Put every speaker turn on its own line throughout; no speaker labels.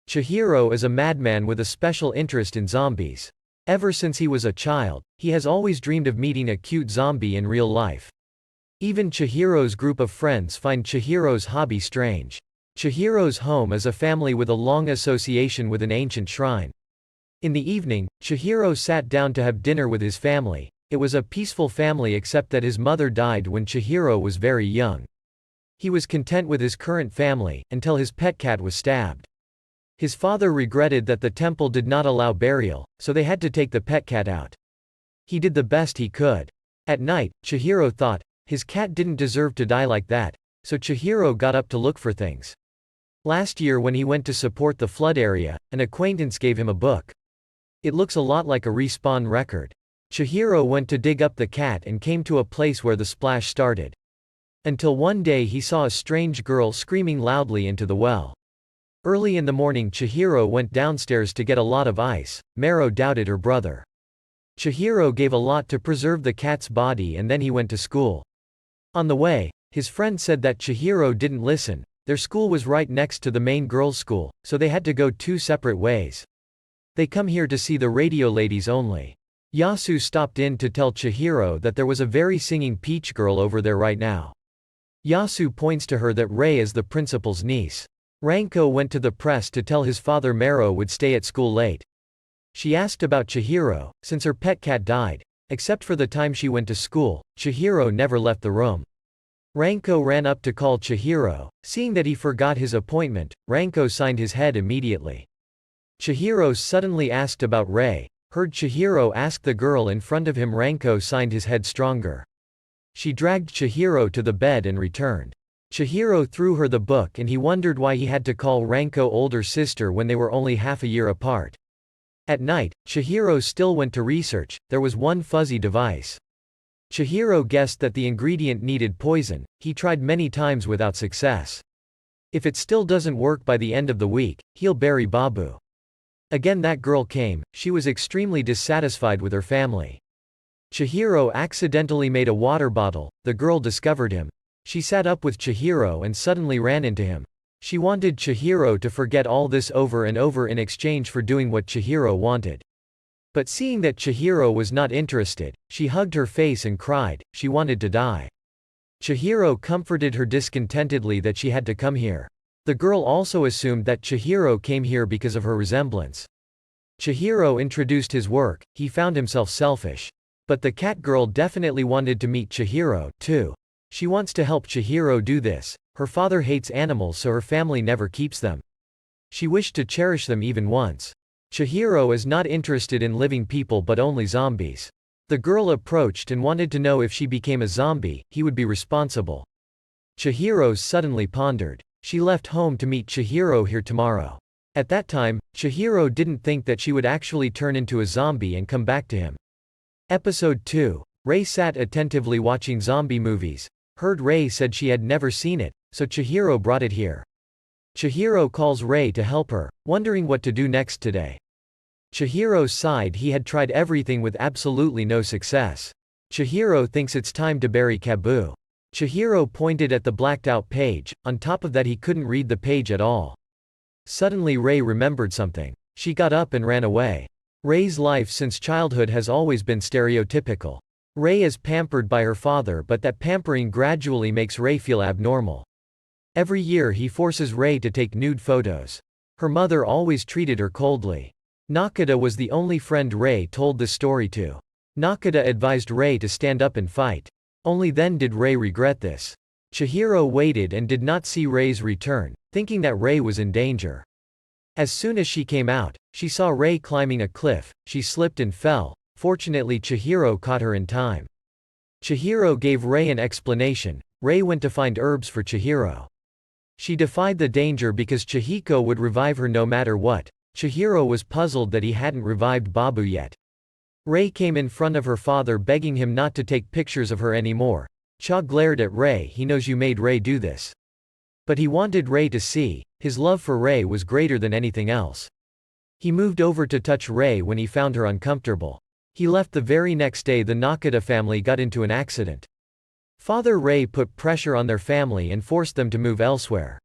Chihiro is a madman with a special interest in zombies. Ever since he was a child, he has always dreamed of meeting a cute zombie in real life. Even Chihiro's group of friends find Chihiro's hobby strange. Chihiro's home is a family with a long association with an ancient shrine. In the evening, Chihiro sat down to have dinner with his family. It was a peaceful family except that his mother died when Chihiro was very young. He was content with his current family, until his pet cat was stabbed. His father regretted that the temple did not allow burial, so they had to take the pet cat out. He did the best he could. At night, Chihiro thought, his cat didn't deserve to die like that, so Chihiro got up to look for things. Last year when he went to support the flood area, an acquaintance gave him a book. It looks a lot like a respawn record. Chihiro went to dig up the cat and came to a place where the splash started. Until one day he saw a strange girl screaming loudly into the well. Early in the morning Chihiro went downstairs to get a lot of ice. Maro doubted her brother. Chihiro gave a lot to preserve the cat's body and then he went to school. On the way, his friend said that Chihiro didn't listen. Their school was right next to the main girls' school, so they had to go two separate ways. They come here to see the radio ladies only. Yasu stopped in to tell Chihiro that there was a very singing peach girl over there right now. Yasu points to her that Rei is the principal's niece. Ranko went to the press to tell his father Maro would stay at school late. She asked about Chihiro, since her pet cat died. Except for the time she went to school, Chihiro never left the room. Ranko ran up to call Chihiro. Seeing that he forgot his appointment, Ranko signed his head immediately. Chihiro suddenly asked about Rei. Heard Chihiro ask the girl in front of him. Ranko signed his head stronger. She dragged Chihiro to the bed and returned. Chihiro threw her the book and he wondered why he had to call Ranko older sister when they were only half a year apart. At night, Chihiro still went to research. There was one fuzzy device. Chihiro guessed that the ingredient needed poison. He tried many times without success. If it still doesn't work by the end of the week, he'll bury Babu. Again that girl came. She was extremely dissatisfied with her family. Chihiro accidentally made a water bottle. The girl discovered him. She sat up with Chihiro and suddenly ran into him. She wanted Chihiro to forget all this over and over in exchange for doing what Chihiro wanted. But seeing that Chihiro was not interested, she hugged her face and cried. She wanted to die. Chihiro comforted her discontentedly that she had to come here. The girl also assumed that Chihiro came here because of her resemblance. Chihiro introduced his work. He found himself selfish. But the cat girl definitely wanted to meet Chihiro, too. She wants to help Chihiro do this. Her father hates animals so her family never keeps them. She wished to cherish them even once. Chihiro is not interested in living people but only zombies. The girl approached and wanted to know if she became a zombie, he would be responsible. Chihiro suddenly pondered. She left home to meet Chihiro here tomorrow. At that time, Chihiro didn't think that she would actually turn into a zombie and come back to him. Episode 2. Rei sat attentively watching zombie movies. Heard Rei said she had never seen it, so Chihiro brought it here. Chihiro calls Rei to help her, wondering what to do next today. Chihiro sighed. He had tried everything with absolutely no success. Chihiro thinks it's time to bury Kabu. Chihiro pointed at the blacked out page. On top of that he couldn't read the page at all. Suddenly Rei remembered something. She got up and ran away. Rei's life since childhood has always been stereotypical. Rei is pampered by her father but that pampering gradually makes Rei feel abnormal. Every year he forces Rei to take nude photos. Her mother always treated her coldly. Nakada was the only friend Rei told this story to. Nakada advised Rei to stand up and fight. Only then did Rei regret this. Chihiro waited and did not see Rei's return, thinking that Rei was in danger. As soon as she came out, she saw Rei climbing a cliff. She slipped and fell. Fortunately Chihiro caught her in time. Chihiro gave Rei an explanation. Rei went to find herbs for Chihiro. She defied the danger because Chihiko would revive her no matter what. Chihiro was puzzled that he hadn't revived Babu yet. Rei came in front of her father begging him not to take pictures of her anymore. Cha glared at Rei. He knows you made Rei do this. But he wanted Rei to see. His love for Rei was greater than anything else. He moved over to touch Rei when he found her uncomfortable. He left the very next day. The Nakada family got into an accident. Father Rei put pressure on their family and forced them to move elsewhere.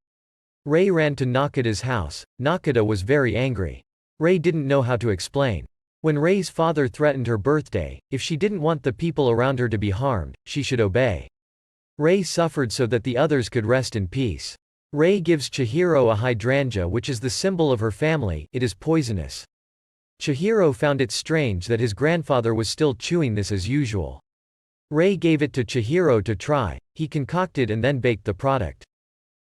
Rei ran to Nakata's house. Nakata was very angry. Rei didn't know how to explain. When Rei's father threatened her birthday, if she didn't want the people around her to be harmed, she should obey. Rei suffered so that the others could rest in peace. Rei gives Chihiro a hydrangea, which is the symbol of her family. It is poisonous. Chihiro found it strange that his grandfather was still chewing this as usual. Rei gave it to Chihiro to try. He concocted and then baked the product.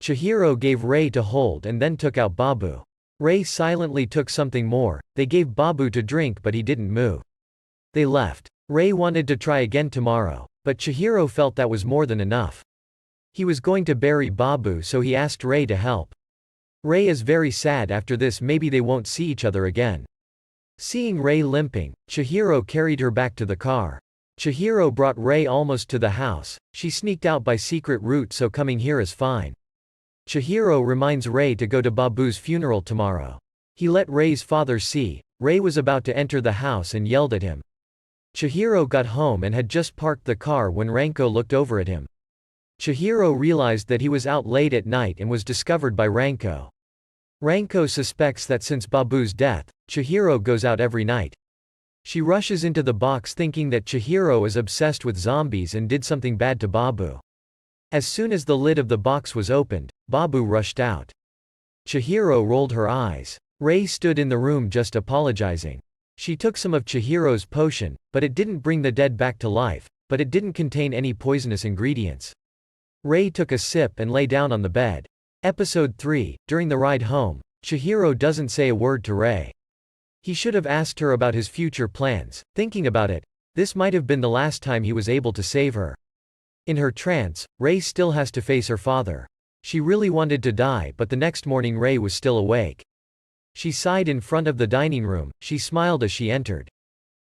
Chihiro gave Rei to hold and then took out Babu. Rei silently took something more. They gave Babu to drink, but he didn't move. They left. Rei wanted to try again tomorrow, but Chihiro felt that was more than enough. He was going to bury Babu, so he asked Rei to help. Rei is very sad after this. Maybe they won't see each other again. Seeing Rei limping, Chihiro carried her back to the car. Chihiro brought Rei almost to the house. She sneaked out by secret route, so coming here is fine. Chihiro reminds Rei to go to Babu's funeral tomorrow. He let Rei's father see. Rei was about to enter the house and yelled at him. Chihiro got home and had just parked the car when Ranko looked over at him. Chihiro realized that he was out late at night and was discovered by Ranko. Ranko suspects that since Babu's death, Chihiro goes out every night. She rushes into the box thinking that Chihiro is obsessed with zombies and did something bad to Babu. As soon as the lid of the box was opened, Babu rushed out. Chihiro rolled her eyes. Rei stood in the room just apologizing. She took some of Chihiro's potion, but it didn't bring the dead back to life, but it didn't contain any poisonous ingredients. Rei took a sip and lay down on the bed. Episode 3, during the ride home, Chihiro doesn't say a word to Rei. He should have asked her about his future plans. Thinking about it, this might have been the last time he was able to save her. In her trance, Rei still has to face her father. She really wanted to die, but the next morning Rei was still awake. She sighed in front of the dining room. She smiled as she entered.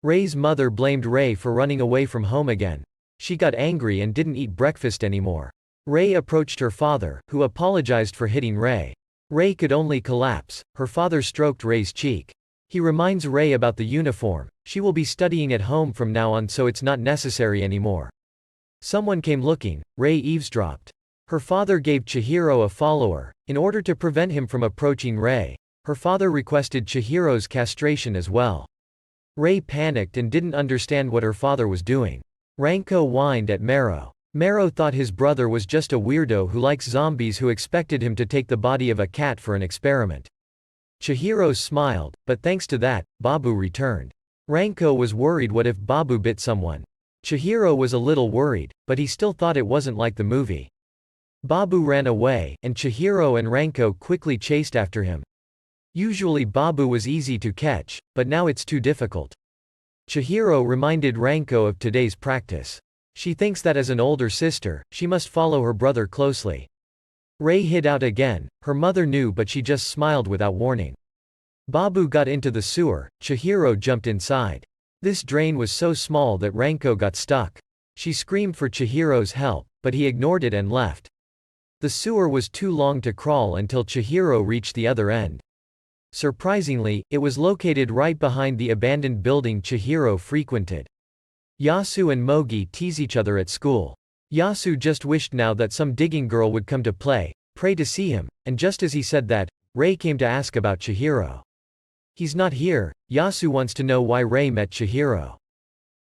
Rei's mother blamed Rei for running away from home again. She got angry and didn't eat breakfast anymore. Rei approached her father, who apologized for hitting Rei. Rei could only collapse. Her father stroked Rei's cheek. He reminds Rei about the uniform. She will be studying at home from now on, so it's not necessary anymore. Someone came looking. Rei eavesdropped. Her father gave Chihiro a follower. In order to prevent him from approaching Rei, her father requested Chihiro's castration as well. Rei panicked and didn't understand what her father was doing. Ranko whined at Mero. Mero thought his brother was just a weirdo who likes zombies, who expected him to take the body of a cat for an experiment. Chihiro smiled, but thanks to that, Babu returned. Ranko was worried, what if Babu bit someone? Chihiro was a little worried, but he still thought it wasn't like the movie. Babu ran away, and Chihiro and Ranko quickly chased after him. Usually Babu was easy to catch, but now it's too difficult. Chihiro reminded Ranko of today's practice. She thinks that as an older sister, she must follow her brother closely. Rei hid out again. Her mother knew, but she just smiled without warning. Babu got into the sewer. Chihiro jumped inside. This drain was so small that Ranko got stuck. She screamed for Chihiro's help, but he ignored it and left. The sewer was too long to crawl until Chihiro reached the other end. Surprisingly, it was located right behind the abandoned building Chihiro frequented. Yasu and Mogi tease each other at school. Yasu just wished now that some digging girl would come to play, pray to see him, and just as he said that, Rei came to ask about Chihiro. He's not here. Yasu wants to know why Rei met Chihiro.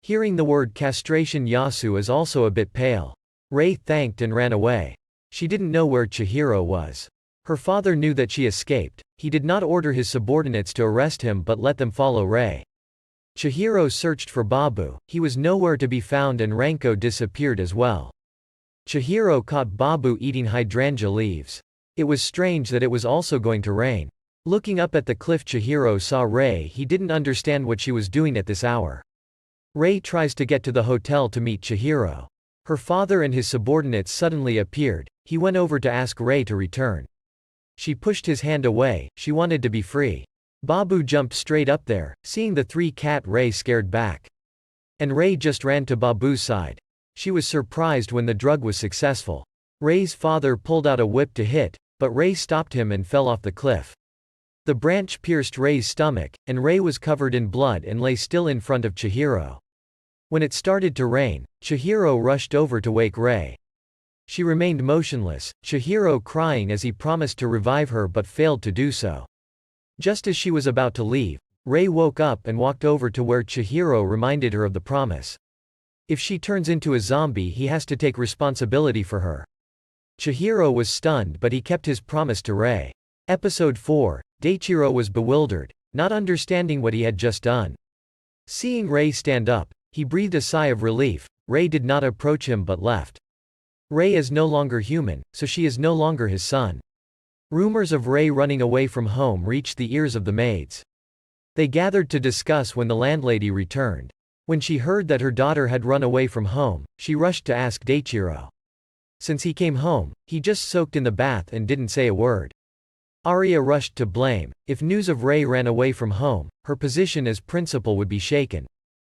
Hearing the word castration, Yasu is also a bit pale. Rei thanked and ran away. She didn't know where Chihiro was. Her father knew that she escaped. He did not order his subordinates to arrest him but let them follow Rei. Chihiro searched for Babu. He was nowhere to be found, and Ranko disappeared as well. Chihiro caught Babu eating hydrangea leaves. It was strange that it was also going to rain. Looking up at the cliff, Chihiro saw Rei. He didn't understand what she was doing at this hour. Rei tries to get to the hotel to meet Chihiro. Her father and his subordinates suddenly appeared. He went over to ask Rei to return. She pushed his hand away. She wanted to be free. Babu jumped straight up there. Seeing the three cat, Rei scared back. And Rei just ran to Babu's side. She was surprised when the drug was successful. Rei's father pulled out a whip to hit, but Rei stopped him and fell off the cliff. The branch pierced Rei's stomach, and Rei was covered in blood and lay still in front of Chihiro. When it started to rain, Chihiro rushed over to wake Rei. She remained motionless, Chihiro crying as he promised to revive her but failed to do so. Just as she was about to leave, Rei woke up and walked over to where Chihiro reminded her of the promise. If she turns into a zombie, he has to take responsibility for her. Chihiro was stunned, but he kept his promise to Rei. Episode 4, Daichiro was bewildered, not understanding what he had just done. Seeing Rei stand up, he breathed a sigh of relief. Rei did not approach him but left. Rei is no longer human, so she is no longer his son. Rumors of Rei running away from home reached the ears of the maids. They gathered to discuss when the landlady returned. When she heard that her daughter had run away from home, she rushed to ask Daichiro. Since he came home, he just soaked in the bath and didn't say a word. Arya rushed to blame. If news of Rei ran away from home, her position as principal would be shaken.